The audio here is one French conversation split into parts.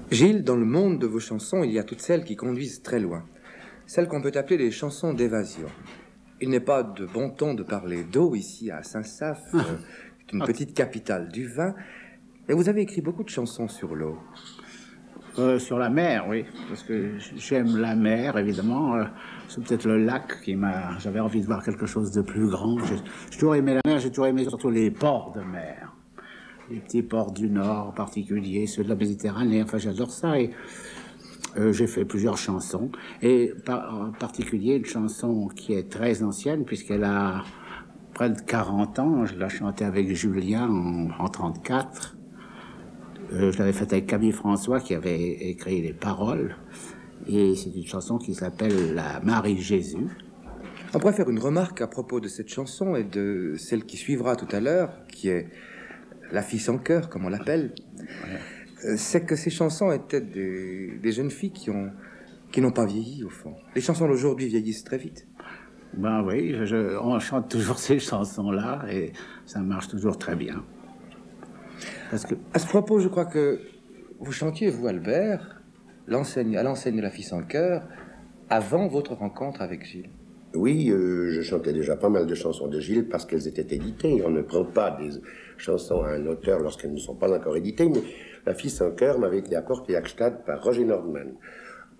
Gilles, dans le monde de vos chansons, il y a toutes celles qui conduisent très loin. Celles qu'on peut appeler les chansons d'évasion. Il n'est pas de bon ton de parler d'eau ici à Saint-Saph, une petite capitale du vin. Mais vous avez écrit beaucoup de chansons sur l'eau. Sur la mer, oui, parce que j'aime la mer, évidemment. C'est peut-être le lac qui m'a... J'avais envie de voir quelque chose de plus grand. J'ai toujours aimé la mer, j'ai toujours aimé surtout les ports de mer. Les petits ports du Nord en particulier, ceux de la Méditerranée, enfin j'adore ça. Et j'ai fait plusieurs chansons, et en particulier une chanson qui est très ancienne, puisqu'elle a près de 40 ans. Je l'ai chantée avec Julien en 34. Je l'avais faite avec Camille François qui avait écrit les paroles, et c'est une chanson qui s'appelle La Marie Jésus. On pourrait faire une remarque à propos de cette chanson et de celle qui suivra tout à l'heure, qui est La fille sans cœur, comme on l'appelle. Ouais. C'est que ces chansons étaient des jeunes filles qui n'ont pas vieilli, au fond. Les chansons d'aujourd'hui vieillissent très vite. Ben oui, on chante toujours ces chansons-là, et ça marche toujours très bien. Parce que... À ce propos, je crois que vous chantiez, vous, Albert, à l'enseigne de La fille sans cœur, avant votre rencontre avec Gilles. Oui, je chantais déjà pas mal de chansons de Gilles parce qu'elles étaient éditées. On ne prend pas des chansons à un auteur lorsqu'elles ne sont pas encore éditées, mais La fille sans cœur m'avait été apportée à Gstaad par Roger Nordman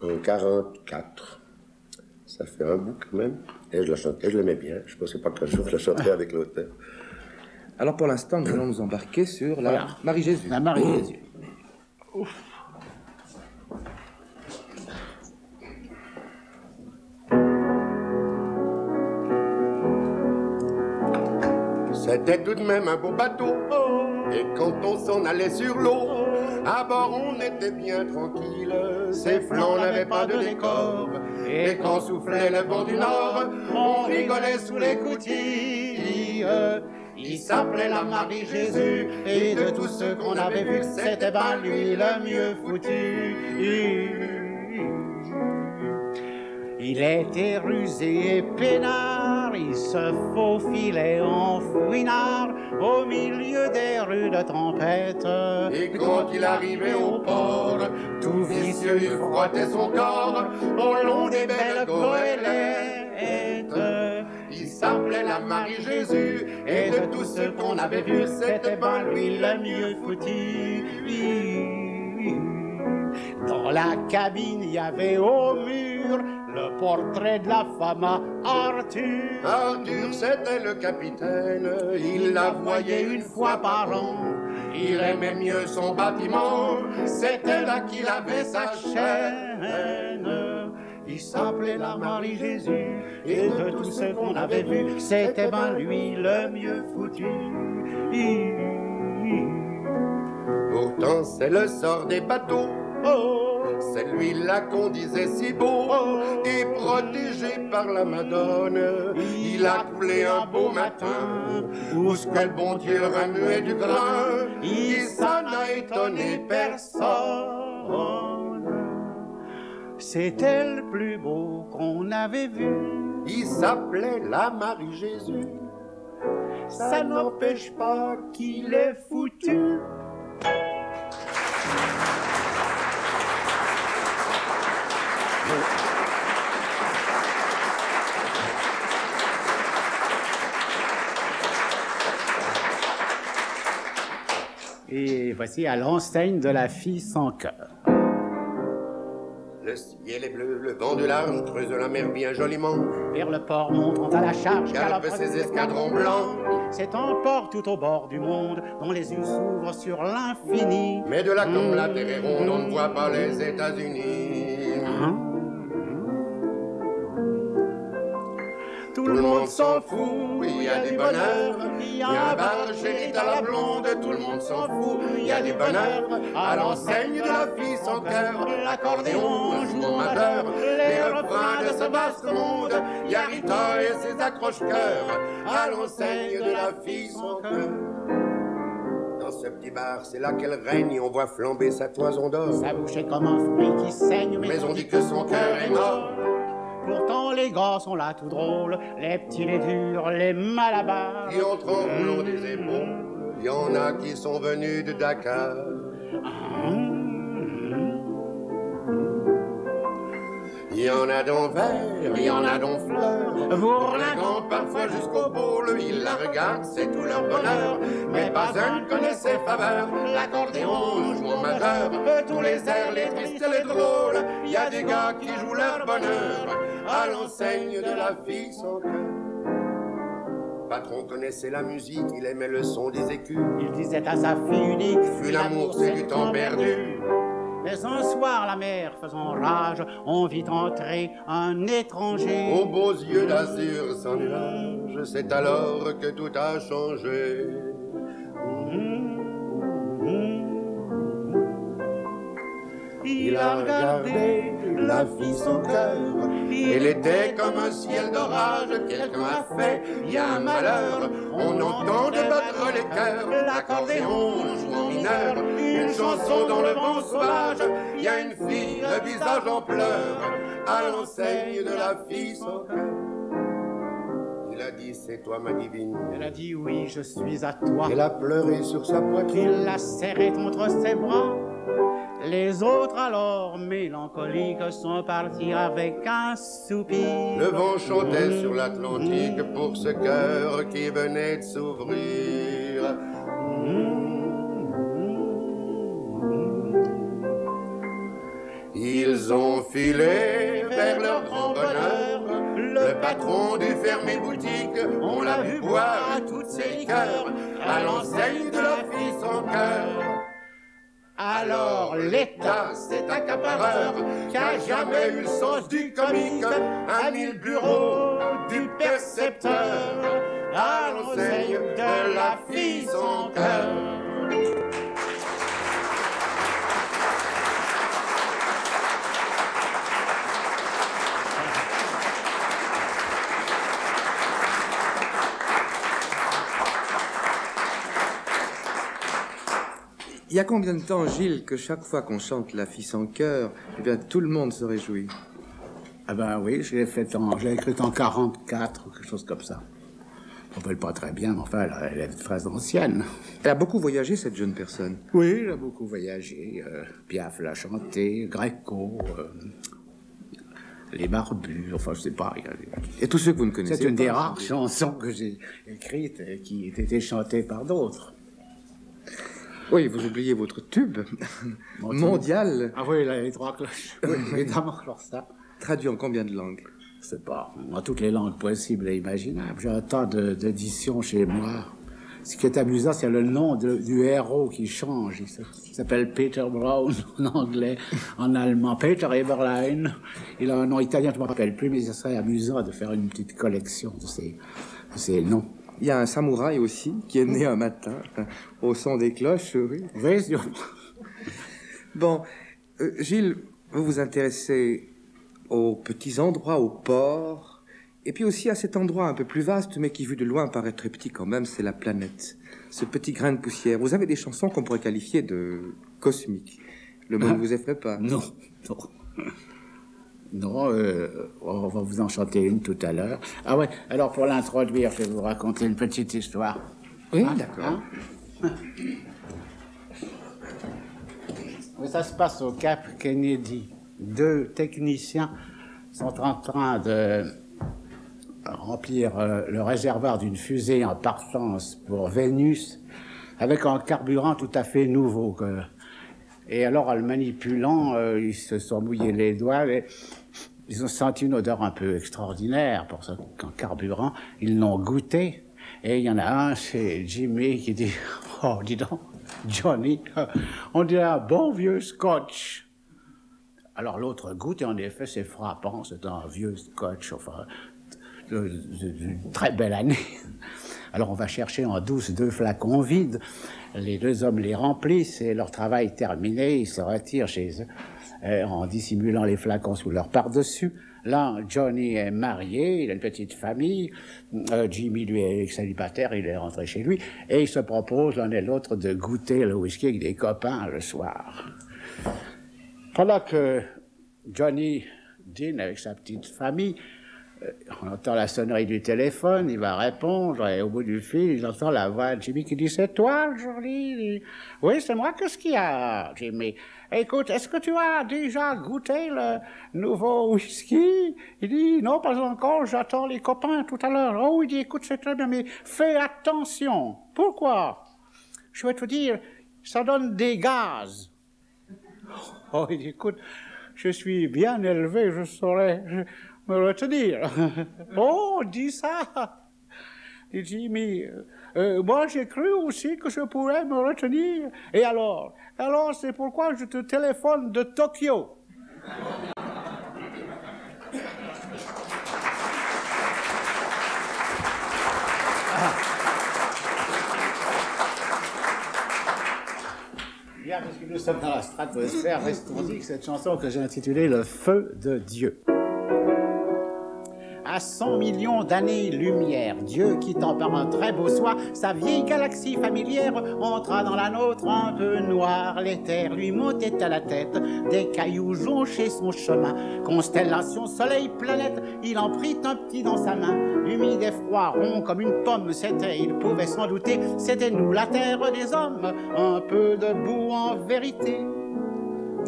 en 44. Ça fait un bout quand même. Et je la chantais, je l'aimais bien. Je ne pensais pas qu'un jour je la chanterais avec l'auteur. Alors pour l'instant, nous allons nous embarquer sur la Marie Jésus. La Marie Jésus. Ouf. C'était tout de même un beau bateau, et quand on s'en allait sur l'eau, à bord on était bien tranquille, ses flancs n'avaient pas de décor, et quand soufflait le vent du nord, on rigolait sous les coutilles. Il s'appelait la Marie Jésus, et de tous ceux qu'on avait vus, c'était ben lui le mieux foutu. Il était rusé et peinard, il se faufilait en fouinard au milieu des rues de tempête. Et quand il arrivait au port, tout vicieux, il frottait son corps au long des belles goélettes. Il s'appelait la Marie Jésus, et de tous ceux qu'on avait vus, c'était ben lui le mieux foutu. Dans la cabine, il y avait au mur le portrait de la femme à Arthur. Arthur, c'était le capitaine, il la voyait une fois par an. Il aimait mieux son bâtiment, c'était là qu'il avait sa chaîne. Il s'appelait la Marie Jésus, et de tous ceux qu'on avait vus, c'était ben lui le mieux foutu. Pourtant c'est le sort des bateaux, c'est lui-là qu'on disait si beau, et protégé par la Madone, il a coulé un beau matin, où ce que le bon Dieu remuait du grain, il s'en a étonné personne. C'était le plus beau qu'on avait vu. Il s'appelait la Marie Jésus. Ça n'empêche pas qu'il est foutu. Et voici à l'enseigne de La fille sans cœur. Le ciel est bleu, le vent du large creuse la mer bien joliment. Vers le port montant à la charge, galopent ses escadrons blancs. C'est un port tout au bord du monde, dont les yeux s'ouvrent sur l'infini. Mais de là comme la terre est ronde, on ne voit pas les États-Unis. Tout le monde s'en fout, il y a du bonheur. Il y a un bar chez à la blonde, tout le monde s'en fout. Il y a du bonheur à l'enseigne de La fille sans cœur. L'accordéon joue au majeur, les refrains de ce vaste monde. Il y a Rita et ses accroche-cœurs à l'enseigne de La fille sans cœur. Dans ce petit bar, c'est là qu'elle règne, on voit flamber sa toison d'or. Sa bouche est comme un fruit qui saigne, mais on dit que son cœur est mort. Pourtant les gars sont là tout drôles, les petits, les durs, les malabars. Qui ont tremblé des épaules, il y en a qui sont venus de Dakar. Il y en a dans vert, il y en a dans fleurs, bourlinguant parfois jusqu'au pôle. Ils la regardent, c'est tout leur bonheur, mais pas un ne connaît ses faveurs. L'accordéon joue en majeur, tous les airs, les tristes et les drôles. Il y a des gars qui jouent leur bonheur à l'enseigne de la vie sans cœur. Patron connaissait la musique, il aimait le son des écus. Il disait à sa fille unique, Fut l'amour, c'est du temps perdu. mais un soir, la mer faisant rage, on vit entrer un étranger. Aux beaux yeux d'azur sans nuage, c'est alors que tout a changé. Il a regardé la fille son cœur. Elle était comme un ciel d'orage. Quelqu'un a fait, il y a un malheur. On entend débattre les cœurs. L'accordéon joue en mineur une chanson dans le vent sauvage. Il y a une fille, le visage en pleurs, à l'enseigne de la fille sans cœur. Il a dit, c'est toi ma divine. Elle a dit, oui, je suis à toi. Elle a pleuré sur sa poitrine. Il l'a serrée contre ses bras. Les autres alors, mélancoliques, sont partis avec un soupir. Le vent chantait sur l'Atlantique pour ce cœur qui venait de s'ouvrir. Ils ont filé vers leur grand bonheur. Le patron du fermé boutique, on l'a vu boire à toutes ses liqueurs, à l'enseigne de la fille sans cœur. Alors l'État, c'est accapareur, qui a jamais eu le sens du comique, a mis le bureau du percepteur à l'enseigne de la fille sans cœur. Il y a combien de temps, Gilles, que chaque fois qu'on chante La fille sans cœur, eh bien, tout le monde se réjouit? Ah ben oui, je l'ai écrit en 44 ou quelque chose comme ça. On ne peut pas très bien, mais enfin, elle est très ancienne. Elle a beaucoup voyagé, cette jeune personne. Oui, elle a beaucoup voyagé. Piaf l'a chanté, Gréco, les Barbus, enfin, je sais pas. Et tous ceux que vous ne connaissez pas. C'est une des rares chansons que j'ai écrites et qui étaient chantées par d'autres. Oui, vous oubliez votre tube mondial. Ah oui, les trois cloches. Oui, évidemment, alors ça. Traduit en combien de langues? Je sais pas, en toutes les langues possibles et imaginables. J'ai un tas d'éditions chez moi. Ce qui est amusant, c'est le nom du héros qui change. Il s'appelle Peter Brown en anglais, en allemand. Peter Eberlein. Il a un nom italien, je ne me rappelle plus, mais ce serait amusant de faire une petite collection de ces noms. Il y a un samouraï aussi, qui est né un matin, au son des cloches, oui. Oui, Bon, Gilles, vous vous intéressez aux petits endroits, aux ports, et puis aussi à cet endroit un peu plus vaste, mais qui, vu de loin, paraît très petit quand même, c'est la planète. Ce petit grain de poussière. Vous avez des chansons qu'on pourrait qualifier de cosmiques. Le mot ne vous effraie pas? Non, non. Non, on va vous en chanter une tout à l'heure. Ah ouais, alors pour l'introduire, je vais vous raconter une petite histoire. Oui, d'accord. Oui, ça se passe au Cap Kennedy. 2 techniciens sont en train de remplir le réservoir d'une fusée en partance pour Vénus avec un carburant tout à fait nouveau. Et alors, en le manipulant, ils se sont mouillés les doigts et ils ont senti une odeur un peu extraordinaire pour ce carburant. Ils l'ont goûté et il y en a un, c'est Jimmy, qui dit « Oh, dis donc, Johnny, on dirait un bon vieux scotch. » Alors l'autre goûte et en effet, c'est frappant, c'est un vieux scotch, enfin, d'une très belle année. Alors on va chercher en douce 2 flacons vides. Les 2 hommes les remplissent et leur travail terminé, ils se retirent chez eux en dissimulant les flacons sous leur par-dessus. Là, Johnny est marié, il a une petite famille. Jimmy, lui, est célibataire, il est rentré chez lui. Et ils se proposent l'un et l'autre de goûter le whisky avec des copains le soir. Pendant que Johnny dîne avec sa petite famille, On entend la sonnerie du téléphone, il va répondre, et au bout du fil, il entend la voix de Jimmy qui dit « C'est toi, Jolie ?»« Oui, c'est moi, qu'est-ce qu'il y a, Jimmy ?»« Écoute, est-ce que tu as déjà goûté le nouveau whisky ?» Il dit « Non, pas encore, j'attends les copains tout à l'heure. »« Oh, il dit « Écoute, c'est très bien, mais fais attention. »« Pourquoi ?»« Je vais te dire, ça donne des gaz. » Oh, il dit « Écoute, je suis bien élevé, je saurais... me retenir. » « Oh, dis ça. » dit Jimmy. Moi, j'ai cru aussi que je pourrais me retenir. Et alors, c'est pourquoi je te téléphone de Tokyo. Bien, parce que nous sommes dans la stratosphère, restons-y que cette chanson que j'ai intitulée « Le feu de Dieu ». À 100 millions d'années-lumière, Dieu, quittant par un très beau soir sa vieille galaxie familière, entra dans la nôtre un peu noire. Les terres lui montaient à la tête, des cailloux jonchaient son chemin. Constellation, soleil, planète, il en prit un petit dans sa main. Humide et froid, rond comme une pomme, c'était, il pouvait s'en douter, c'était nous, la terre des hommes, un peu debout en vérité.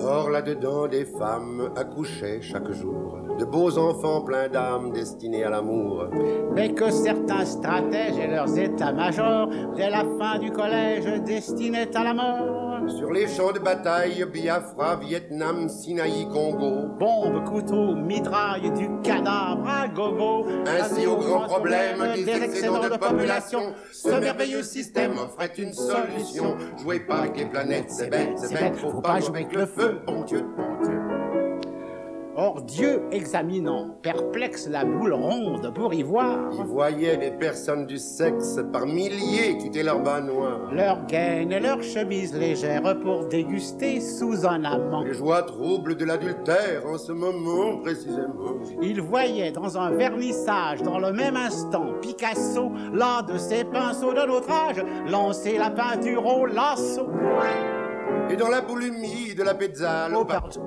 Or là-dedans des femmes accouchaient chaque jour, de beaux enfants pleins d'âme destinés à l'amour. Mais que certains stratèges et leurs états-majors, dès la fin du collège, destinaient à la mort. Sur les champs de bataille, Biafra, Vietnam, Sinaï, Congo. Bombes, couteaux, mitrailles, du cadavre à gogo. Ainsi au grand problème des excédents de population, ce merveilleux système offrait une solution. Jouez pas avec les planètes, c'est bête, faut pas jouer avec le feu, bon Dieu, bon Dieu. Or Dieu, examinant, perplexe la boule ronde pour y voir, il voyait des personnes du sexe par milliers quitter leur bas noir, leurs gaines et leurs chemises légères pour déguster sous un amant. Les joies troubles de l'adultère en ce moment précisément. Il voyait dans un vernissage, dans le même instant, Picasso, l'un de ses pinceaux de notre âge, lancer la peinture au lasso. Et dans la boule humide de la Pézale, oh, pardon.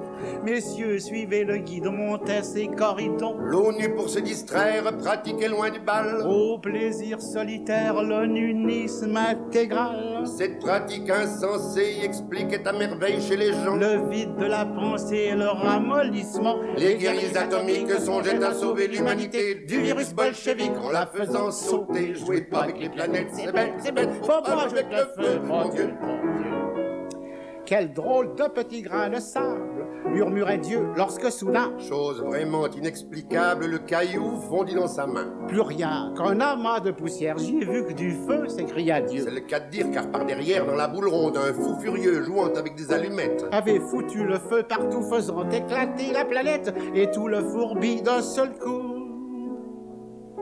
Messieurs, suivez le guide, montez ces corridors. L'ONU pour se distraire, pratiquer loin du bal. Au plaisir solitaire, l'onunisme intégral. Cette pratique insensée expliquait à merveille chez les gens le vide de la pensée et le ramollissement. Les guerriers atomiques songeaient à sauver l'humanité du virus bolchevique en la faisant sauter. Jouez pas avec les planètes, c'est bête, faut pas jouer avec le feu, mon Dieu, mon Dieu. Quel drôle de petit grain de sable, murmurait Dieu lorsque soudain, chose vraiment inexplicable, le caillou fondit dans sa main. Plus rien qu'un amas de poussière, j'y ai vu que du feu, s'écria Dieu. C'est le cas de dire, car par derrière, dans la boule ronde, un fou furieux jouant avec des allumettes avait foutu le feu partout, faisant éclater la planète et tout le fourbi d'un seul coup.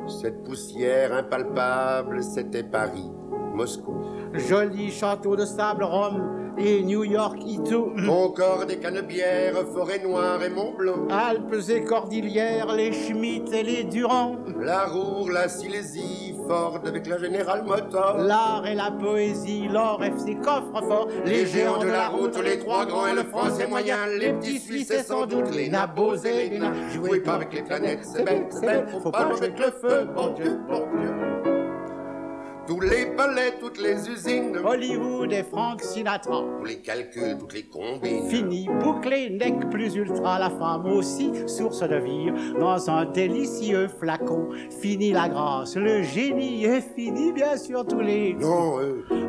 Cette poussière impalpable, c'était Paris, Moscou. Joli château de sable, Rome et New York et tout. Concorde et Canebière, forêt noire et Mont Blanc. Alpes et cordillères, les Schmitt et les Durand. La Roure, la Silésie, Ford avec la General Motors. L'art et la poésie, l'or et ses coffres forts. Les géants de la route, les trois grands et le français moyen. Les petits Suisses et sans doute les nabos et les nains. Jouez pas avec les planètes, c'est bête, faut pas jouer avec le feu, bon Dieu, bon Dieu. Tous les palais, toutes les usines, Hollywood et Frank Sinatra, tous les calculs, toutes les combines. Fini, bouclé, nec plus ultra, la femme aussi, source de vie, dans un délicieux flacon. Fini la grâce, le génie, et fini bien sûr tous les... Non,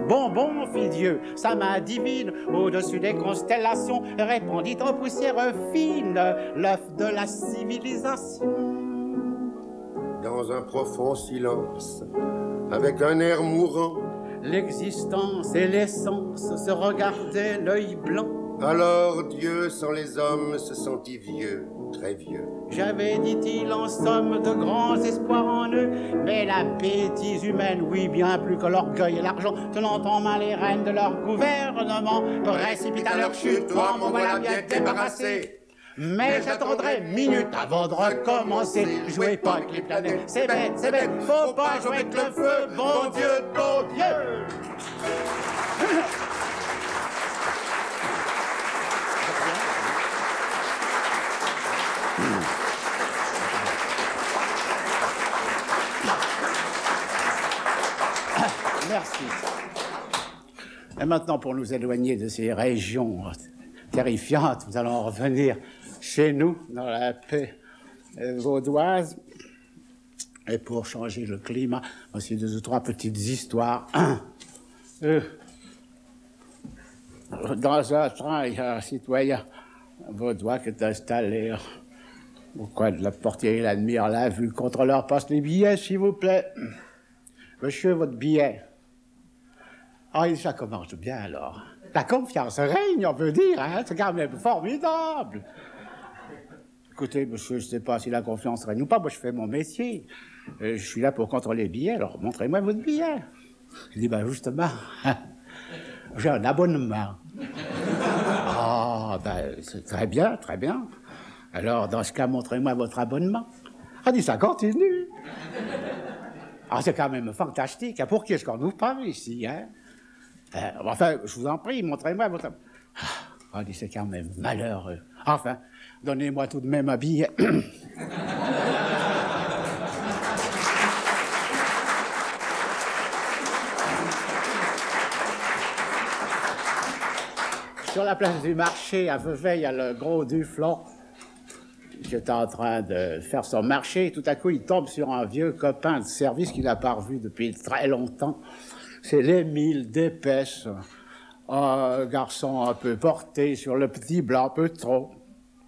Bonbon, fit Dieu, sa main divine, au-dessus des constellations, répandit en poussière fine l'œuf de la civilisation. Dans un profond silence, avec un air mourant, l'existence et l'essence se regardaient l'œil blanc. Alors Dieu, sans les hommes, se sentit vieux, très vieux. J'avais, dit-il, en somme de grands espoirs en eux, mais la bêtise humaine, oui, bien plus que l'orgueil et l'argent, tenant en main les rênes de leur gouvernement, précipite à leur chute, toi, m'en voilà bien débarrassé. Mais j'attendrai minutes avant de recommencer. Jouez pas avec les planètes, c'est bête, faut pas jouer avec le feu, bon Dieu, bon Dieu. Merci. Et maintenant, pour nous éloigner de ces régions terrifiantes, nous allons revenir chez nous, dans la paix vaudoise. Et pour changer le climat, voici deux ou trois petites histoires. Dans un train, il y a un citoyen vaudois qui est installé au coin de la portière. Il admire la vue. Contrôleur, passe les billets, s'il vous plaît. Monsieur, votre billet. Ah, il dit, ça commence bien alors. La confiance règne, on peut dire, hein? C'est quand même formidable. Écoutez, monsieur, je ne sais pas si la confiance règne ou pas, moi je fais mon métier. Je suis là pour contrôler les billets, alors montrez-moi votre billet. Je dis, ben justement, j'ai un abonnement. Ah, ben c'est très bien, très bien. Alors, dans ce cas, montrez-moi votre abonnement. Ah, dit, ça continue. Ah, c'est quand même fantastique. Pour qui est-ce qu'on nous parle ici, hein? Enfin, je vous en prie, montrez-moi votre... Ah, dit, c'est quand même malheureux. Enfin, donnez-moi tout de même un billet. Sur la place du marché, à Vevey, il y a le gros Duflon qui est en train de faire son marché. Tout à coup, il tombe sur un vieux copain de service qu'il n'a pas revu depuis très longtemps. C'est l'Émile Dépêche, un garçon un peu porté sur le petit blanc, un peu trop.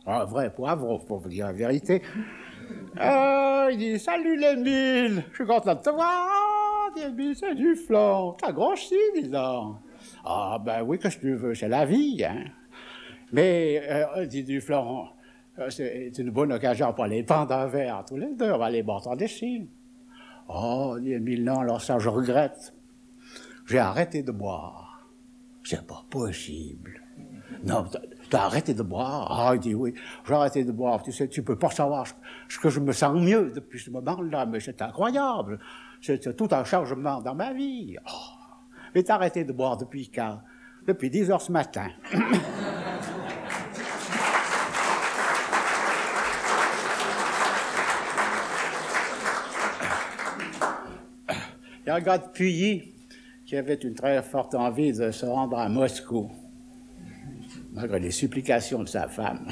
Un vrai poivreau, pour vous dire la vérité. Il dit, salut l'Émile, je suis content de te voir. Ah, Émile, c'est Duflon. T'as grossi, dis donc. Ah, ben oui, qu'est-ce que tu veux, c'est la vie, hein. Mais, dit Duflon, c'est une bonne occasion pour aller prendre un verre tous les deux, on va aller boire ton décime. Oh, dit Émile, non, alors ça, je regrette. J'ai arrêté de boire. C'est pas possible. Non, t'as arrêté de boire? Ah, il dit oui, j'ai arrêté de boire. Tu sais, tu peux pas savoir que je me sens mieux depuis ce moment-là, mais c'est incroyable. C'est tout un changement dans ma vie. Oh. Mais t'as arrêté de boire depuis quand? Depuis 10 heures ce matin. Il y a un gars de Puyi qui avait une très forte envie de se rendre à Moscou, malgré les supplications de sa femme.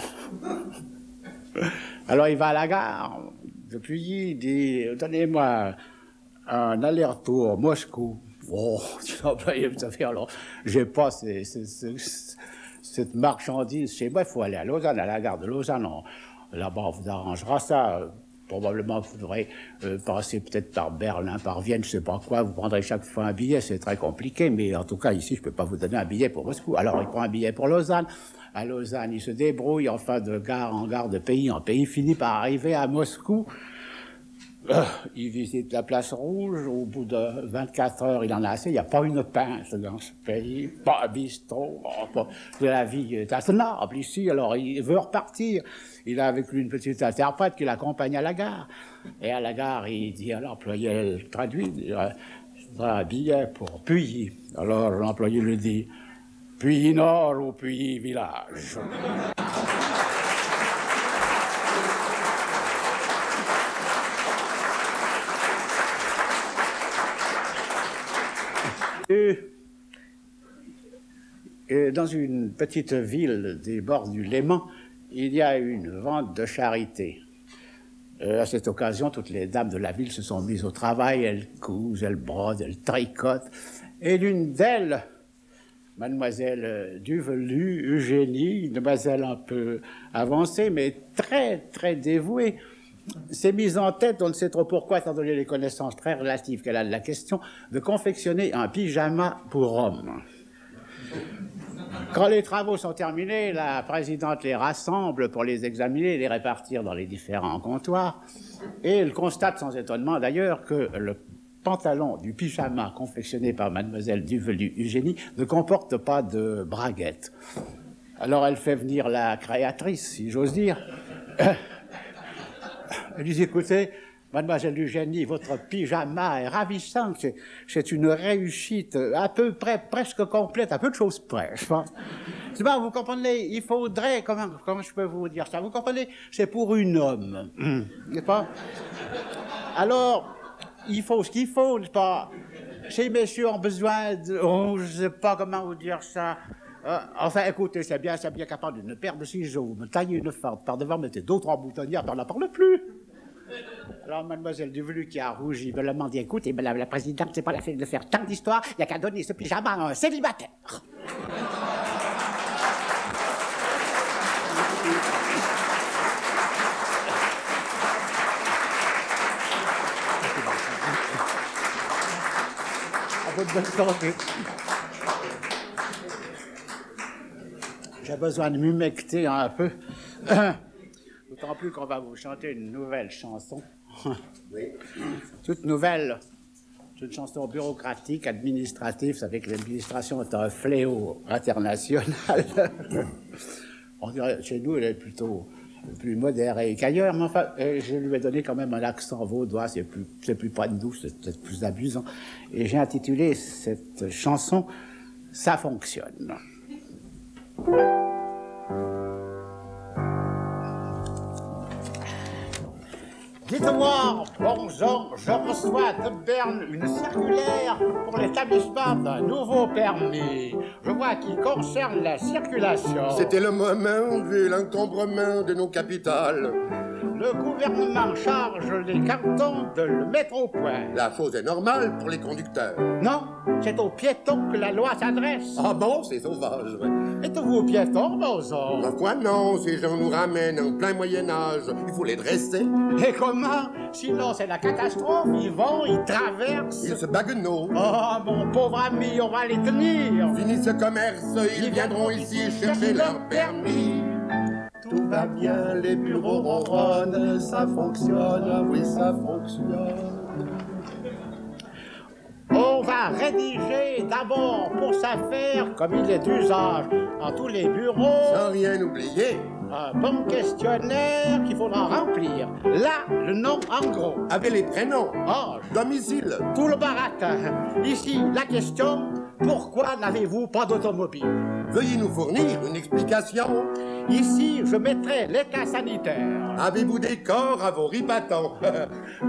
Alors il va à la gare de Puyi, il dit « Donnez-moi un aller-retour Moscou. » Oh, vous savez, alors, j'ai pas cette marchandise chez moi, il faut aller à Lausanne, à la gare de Lausanne. Là-bas, on vous arrangera ça. Probablement, vous devrez passer peut-être par Berlin, par Vienne, je sais pas quoi. Vous prendrez chaque fois un billet, c'est très compliqué, mais en tout cas, ici, je peux pas vous donner un billet pour Moscou. Alors, il prend un billet pour Lausanne. À Lausanne, il se débrouille, enfin, de gare en gare, de pays en pays, finit par arriver à Moscou. Il visite la place Rouge, au bout de 24 heures, il en a assez, il n'y a pas une pince dans ce pays, pas un bistrot, de la vie est intenable ici, alors il veut repartir. Il a avec lui une petite interprète qui l'accompagne à la gare. Et à la gare, il dit à l'employé, elle traduit, je voudrais un billet pour Puyi. Alors l'employé lui dit, Puyi Nord ou Puyi Village. Et dans une petite ville des bords du Léman, il y a une vente de charité. À cette occasion, toutes les dames de la ville se sont mises au travail, elles cousent, elles brodent, elles tricotent. Et l'une d'elles, mademoiselle Duvelu, Eugénie, une demoiselle un peu avancée, mais très, très dévouée, s'est mise en tête, on ne sait trop pourquoi, étant donné les connaissances très relatives qu'elle a de la question, de confectionner un pyjama pour homme. Quand les travaux sont terminés, la présidente les rassemble pour les examiner et les répartir dans les différents comptoirs. Et elle constate sans étonnement d'ailleurs que le pantalon du pyjama confectionné par mademoiselle Duvelu Eugénie ne comporte pas de braguette. Alors elle fait venir la créatrice, si j'ose dire. Elle dit, écoutez, mademoiselle Eugénie, votre pyjama est ravissant, c'est une réussite à peu près, presque complète, à peu de choses près, je pense. C'est bon, vous comprenez, il faudrait, comment je peux vous dire ça, vous comprenez, c'est pour un homme, n'est-ce pas? Alors, il faut ce qu'il faut, n'est-ce pas? ces messieurs ont besoin de... Oh, je sais pas comment vous dire ça. Enfin, écoutez, c'est bien capable d'une paire de ciseaux. Vous me taillez une fente par devant, mettez d'autres en boutonnière, on n'en parle plus. Alors, mademoiselle Duvelu qui a rougi, me l'a dit, écoutez, madame la présidente, c'est pas la peine de faire tant d'histoires, il n'y a qu'à donner ce pyjama à un célibataire. J'ai besoin de m'humecter un peu. D'autant plus qu'on va vous chanter une nouvelle chanson. Oui. Toute nouvelle. C'est une chanson bureaucratique, administrative. Vous savez que l'administration est un fléau international. On dirait, chez nous, elle est plutôt plus modérée qu'ailleurs. Mais enfin, je lui ai donné quand même un accent vaudois. C'est plus pas de nous, c'est peut-être plus amusant. Et j'ai intitulé cette chanson « Ça fonctionne ». Dites-moi, bonjour, je reçois de Berne une circulaire pour l'établissement d'un nouveau permis. Je vois qu'il concerne la circulation. C'était le moment vu l'encombrement de nos capitales. Le gouvernement charge les cantons de le mettre au point. La chose est normale pour les conducteurs. Non, c'est aux piétons que la loi s'adresse. Ah bon, c'est sauvage. Êtes-vous piéton, bonjour? Ma foi, non, ces gens nous ramènent en plein Moyen-Âge. Il faut les dresser. Et comment? Sinon, c'est la catastrophe. Ils vont, ils traversent. Ils se baguenot. Oh, mon pauvre ami, on va les tenir. Fini ce commerce, ils viendront ici chercher leur permis. Tout va bien, les bureaux ronronnent, ça fonctionne, oui, ça fonctionne. On va rédiger d'abord pour s'affaire, comme il est d'usage dans tous les bureaux, Sans rien oublier, un bon questionnaire qu'il faudra remplir. Là, le nom en gros. avec les prénoms, Âge, domicile. tout le baratin. Ici, la question, pourquoi n'avez-vous pas d'automobile? Veuillez nous fournir une explication. Ici, je mettrai l'état sanitaire. Avez-vous des corps à vos ripatons?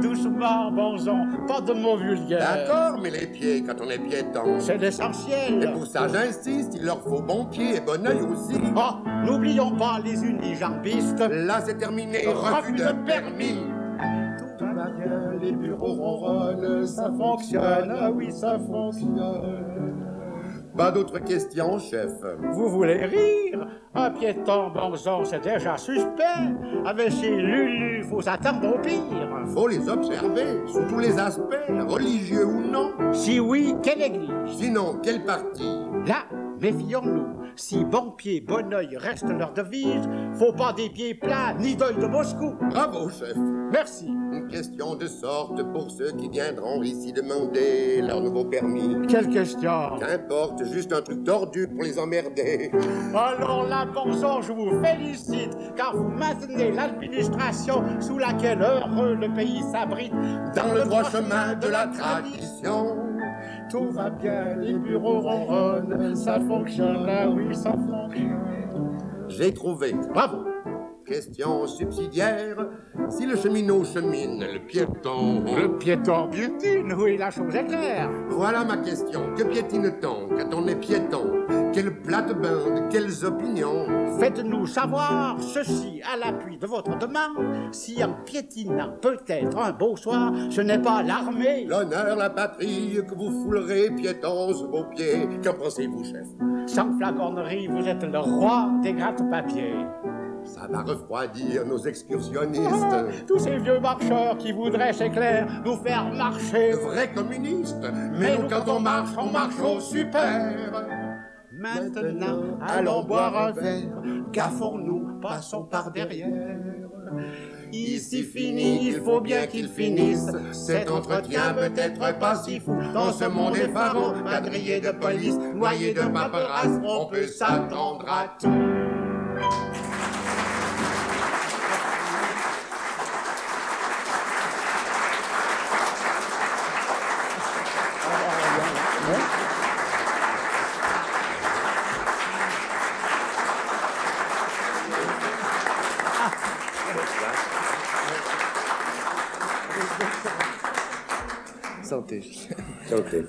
Doucement, bonjon, pas de mots vulgaires. D'accord, mais les pieds quand on est piéton. C'est Et l'essentiel. pour ça, j'insiste, il leur faut bon pied et bon œil aussi. Oh, n'oublions pas les unijambistes. Là, c'est terminé, refus de permis. Tout va bien, les bureaux ronronnent, ça fonctionne, ah oui, ça fonctionne. Pas d'autres questions, chef? Vous voulez rire? Un piéton, bonjon, c'est déjà suspect. Avec ces lulus, faut s'attendre au pire. Faut les observer, sous tous les aspects, religieux ou non. Si oui, quelle église? Sinon, quel parti? Là, méfions-nous. Si bon pied, bon oeil reste leur devise, faut pas des pieds plats ni d'œil de Moscou. Bravo, chef. Merci. Une question de sorte pour ceux qui viendront ici demander leur nouveau permis. Quelle question? Qu'importe, juste un truc tordu pour les emmerder. Alors là, bonjour, je vous félicite, car vous maintenez l'administration sous laquelle heureux le pays s'abrite. Dans le droit chemin de la tradition. Tout va bien, les bureaux ronronnent, ça fonctionne, là oui, ça fonctionne. J'ai trouvé. Bravo. Question subsidiaire. Si le cheminot chemine, le piéton... Le piéton piétine, oui, la chose est claire. Voilà ma question. Que piétine-t-on quand on est piéton? Quelle plate-bande, quelles opinions? Faites-nous savoir ceci à l'appui de votre demande. Si en piétinant peut-être un beau soir, ce n'est pas l'armée. L'honneur, la patrie, que vous foulerez piétons sous vos pieds. Qu'en pensez-vous, chef? Sans flagornerie, vous êtes le roi des gratte-papiers. Ça va refroidir nos excursionnistes. Tous ces vieux marcheurs qui voudraient, c'est clair, nous faire marcher. De vrais communistes. Mais nous, quand on marche au super. Maintenant, allons boire un verre. Gaffons-nous, passons par derrière. Ici fini, il faut bien qu'il finisse. Cet entretien peut-être pas si fou. Dans ce monde effarant, quadrillé de police, noyé de paperasses, on peut s'attendre à tout. Santé. Santé.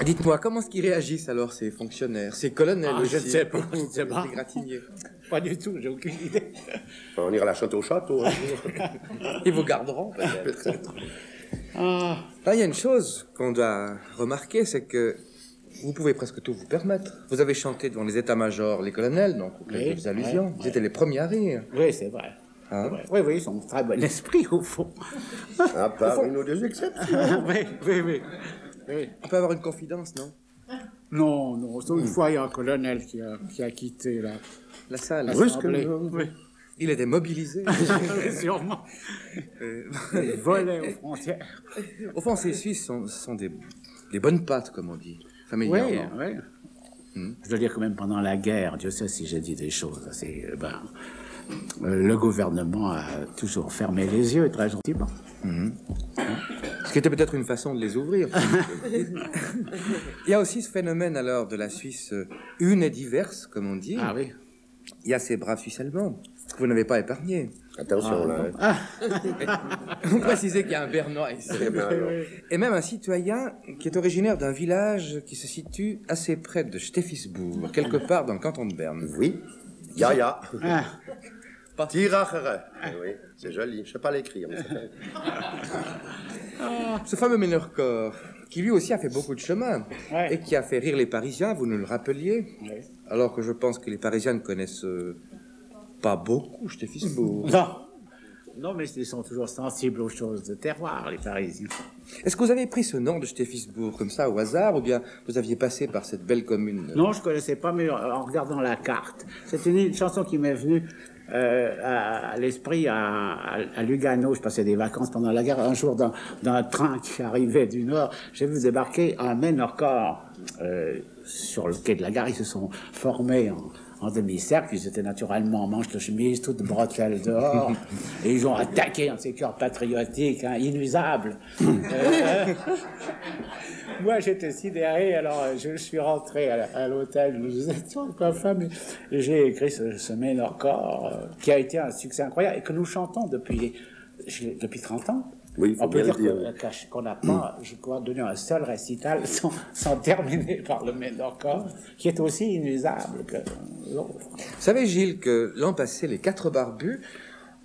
Dites-moi, comment est-ce qu'ils réagissent alors, ces fonctionnaires, ces colonels Ah, aussi, je ne sais pas, je ne sais pas. les gratigniers? Pas du tout, j'ai aucune idée. On ira la chanter au château. Hein. Ils vous garderont peut-être. Ah, Là, il y a une chose qu'on doit remarquer, c'est que vous pouvez presque tout vous permettre. Vous avez chanté devant les états-majors, les colonels, donc quelques allusions. Vous étiez les premiers à rire. oui, c'est vrai. Hein? C'est vrai. Oui, oui, ils sont de très bon esprit, au fond. À part une ou deux exceptions. oui, oui, oui. Oui. On peut avoir une confidence, non? Non, non, sauf une fois, il y a un colonel qui a quitté La salle. l'Assemblée. Oui, Il était mobilisé. sûrement. Il volait aux frontières. Au fond, ces Suisses sont des bonnes pattes, comme on dit, Oui, familièrement. oui. Je dois dire que même pendant la guerre, Dieu sait si j'ai dit des choses assez... le gouvernement a toujours fermé les yeux, très gentiment. Ce qui était peut-être une façon de les ouvrir. Il y a aussi ce phénomène alors de la Suisse une et diverse, comme on dit. Ah oui. Il y a ces braves Suisses allemands que vous n'avez pas épargnés. Attention, là. Hein. Vous précisez qu'il y a un Bernois ici. Eh ben, alors. Et même un citoyen qui est originaire d'un village qui se situe assez près de Steffisburg, quelque part dans le canton de Berne. Oui. Ya. Ah, Tirachere. Oui, c'est joli. Je sais pas l'écrire. Mais c'est... Ce fameux Ménorcor, qui lui aussi a fait beaucoup de chemin, Ouais. et qui a fait rire les Parisiens, vous nous le rappeliez, oui. alors que je pense que les Parisiens ne connaissent pas beaucoup Steffisburg. Non. Non, mais ils sont toujours sensibles aux choses de terroir, les Parisiens. Est-ce que vous avez pris ce nom de Steffisburg comme ça au hasard, ou bien vous aviez passé par cette belle commune? Non, je ne connaissais pas, mais en regardant la carte, c'est une chanson qui m'est venue à l'esprit à Lugano. Je passais des vacances pendant la guerre. Un jour, dans un train qui arrivait du Nord, j'ai vu débarquer un Ménorcor sur le quai de la gare. Ils se sont formés en demi-cercle. Ils étaient naturellement en manches de chemise, toutes bretelles dehors. Et ils ont attaqué un de ces cœurs patriotiques, inusables. Moi, j'étais sidéré, alors je suis rentré à l'hôtel, je me disais, tiens, quoi, femme, et j'ai écrit ce Ménorcor, qui a été un succès incroyable, et que nous chantons depuis 30 ans. Oui, il faut on peut bien dire le dire. qu'on n'a pas, je crois, donné un seul récital sans terminer par le Ménorcor, qui est aussi inusable que l'autre. Vous savez, Gilles, que l'an passé, les 4 barbus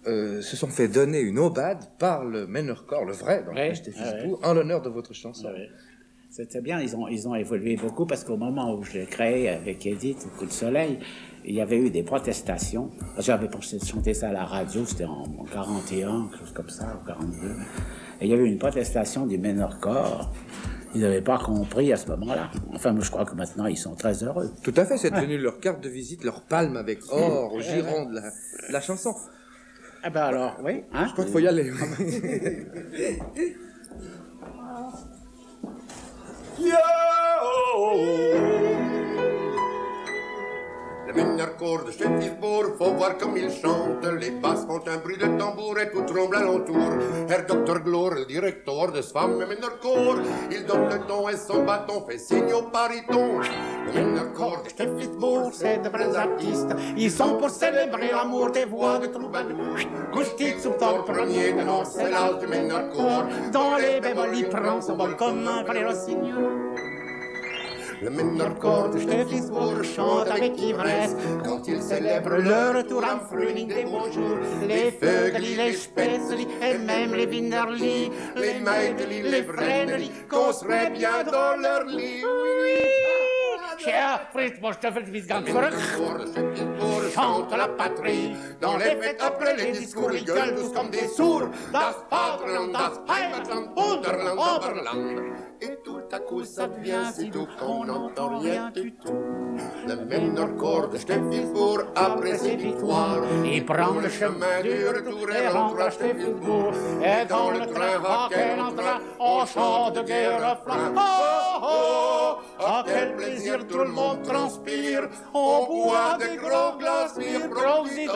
se sont fait donner une aubade par le Ménorcor, le vrai, dans Ouais, le Steffisburg, en l'honneur de votre chanson. Ouais. C'était bien, ils ont évolué beaucoup parce qu'au moment où je l'ai créé avec Edith, au Coup de Soleil, il y avait eu des protestations. J'avais pensé de chanter ça à la radio, c'était en 41, quelque chose comme ça, ou 42. Et il y avait eu une protestation du Ménorcor. Ils n'avaient pas compris à ce moment-là. Enfin, je crois que maintenant, ils sont très heureux. Tout à fait, c'est devenu leur carte de visite, leur palme avec or, au giron de la chanson. Ah ben alors, oui. Hein? Je crois qu'il faut y aller. Le Ménorcor de Steffisburg, faut voir comme il chante. Les basses font un bruit de tambour et tout tremble alentour. Herr Dr. Glor, le directeur de ce fameux Ménorcor, il donne le ton et son bâton fait signe au baryton. Le Ménorcor de Steffisburg, c'est de vrais artistes. Ils sont pour célébrer l'amour des voix de troubadour. Gustit zum Tor premier de Nord, c'est l'âge du Ménorcor. Dans les bémols, il prend son bol comme un vrai rossignol. Le Ménorcor de Steffisburg chante avec ivresse quand il célèbre le retour en Frühling des beaux jours. Les Vögeli, les Spätzli et même les Winderli, les Meideli, les Vreneli, qu'on serait bien dans leur lit. Oui. Cher Fritz, mon Stoffel, wie ganz verrückt. Chante la patrie. Dans les fêtes, après les discours, ils gueulent tous comme des sourds. Das Vaterland, das Heimatland, Unterland, Oberland. Et tout à coup, ça devient si doux qu'on n'entend rien du tout. Le Ménorcor de Steffisburg, après ses victoires, il prend le chemin du retour et rentre à Steffisburg. Et dans le train, à quel entrain, on chante des refrains. Oh, oh, oh, quel plaisir, tout le monde transpire. On boit des gros glaces, Prosit.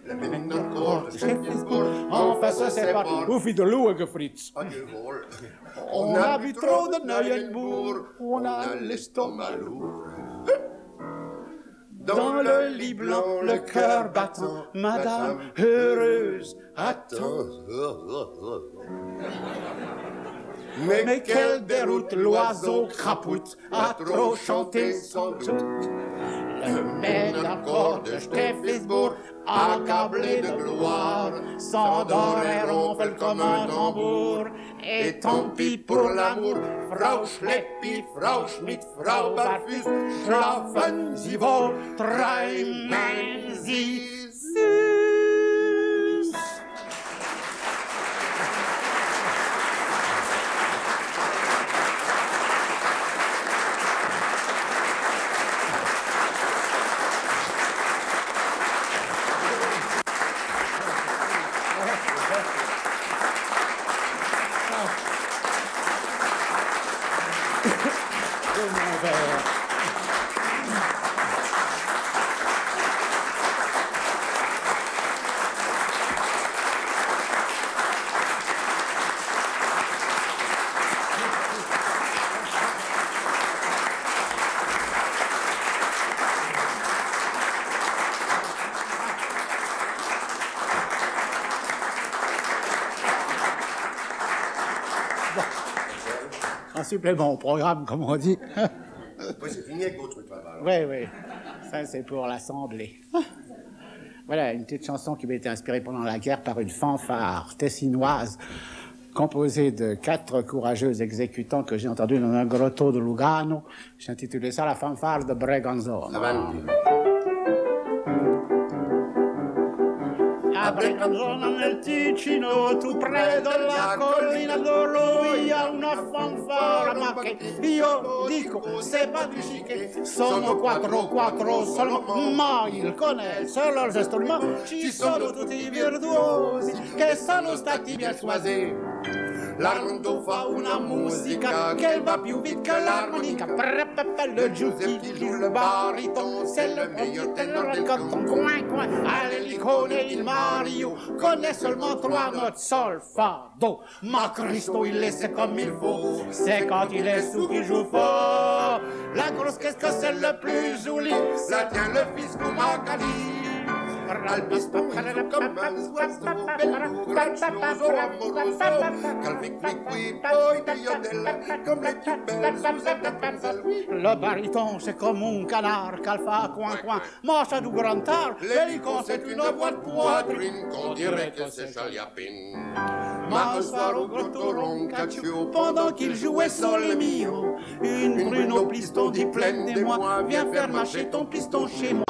Le Ménorcor de Steffisburg, enfin se sépare. Hoef je te loeren, Frits? Adieu vol. On a bu trop de Neuenbourg, on a l'estomac lourd. dans le lit blanc, le cœur battant, madame heureuse attend. Mais quelle déroute, l'oiseau crapoute a trop chanté sans doute. Le maître d'accord de Steffelsbourg, accablé de gloire, s'endort et ronfle comme un tambour. Et tant pis pour l'amour, Frau Schleppi, Frau Schmidt, Frau Barfuß, schlafen Sie wohl, träumen Sie süß. Un supplément au programme, comme on dit. Oui, c'est fini avec vos trucs là-bas. Oui, oui. Ça, c'est pour l'Assemblée. Voilà, une petite chanson qui m'a été inspirée pendant la guerre par une fanfare tessinoise composée de 4 courageux exécutants que j'ai entendus dans un grotto de Lugano. J'ai intitulé ça la fanfare de Breganzone. A Breganzone nel Ticino, tout près de la collina d'Oro, il y a una fanfara, ma che io dico, c'est pas du chiquet, sono 4 seulement, ma il connaissent leurs strumenti, ci sono tutti virtuosi, che sono stati bien choisis. L'armando fa una musica che va più vite che l'armonica. Le Giuseppe qui joue le baryton, c'est le meilleur ténor del canton. Coin, coin, allez, l'icône et il Mario connaît seulement 3 notes, sol, fa, do. Ma Cristo, il laisse comme il faut, c'est quand il est sous qu'il joue fort. La grosse, qu'est-ce que c'est le plus joli? Ça tient le fisco Magali. Ralpisto comme un oiseau, bello, gracioso, amoroso, calvi qui, poi Diodella, comme les plus belles sous le baryton, c'est comme un canard, calfa, coin, marche du grand art, l'hélicon, c'est une voix de poitrine, qu'on dirait que c'est Chaliapine. Ma un soir au grotto Roncaccio, pendant qu'il jouait Sole Mio, une brune au piston dit pleine d'émoi, viens faire marcher ton piston chez moi.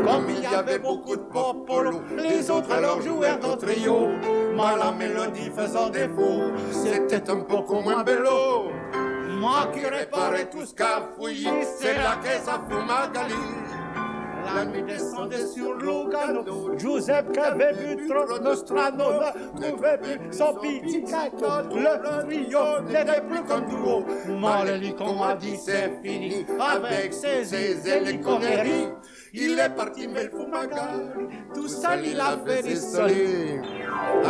Comme il y avait beaucoup de popolo, les autres alors jouèrent en trio. Mais la mélodie faisant défaut, c'était un poco moins bello. Moi qui réparais tout ce qu'a fouillé, c'est là que ça fout Magali. La nuit descendait sur Lugano, Giuseppe qui avait vu trop Nostrano, trouvait plus son pizzicato, le trio n'était plus comme duo. Mais l'hélicon a dit c'est fini, avec ses héliconeries. Il est parti, mais il faut Magali, tout seul il a fait des soleils.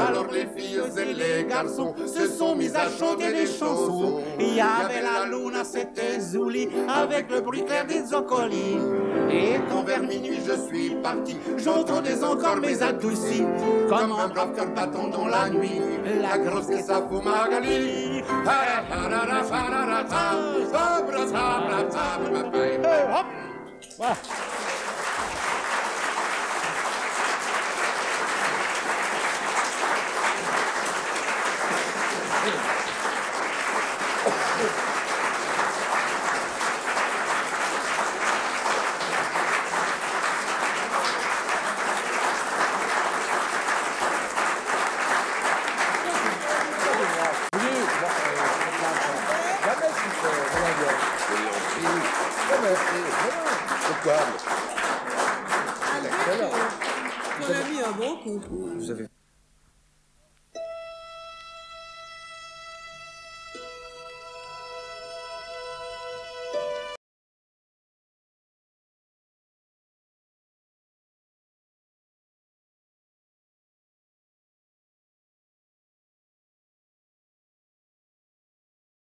Alors les filles et les garçons se sont mis à chanter des chansons. Il y avait la luna, c'était Zuli, avec le bruit clair des zoccoli. Et quand vers minuit je suis parti, j'entendais encore mes adoucis, comme un brave cœur battant dans la nuit, la grosse que ça fout Magali. Hop, voilà. Vous avez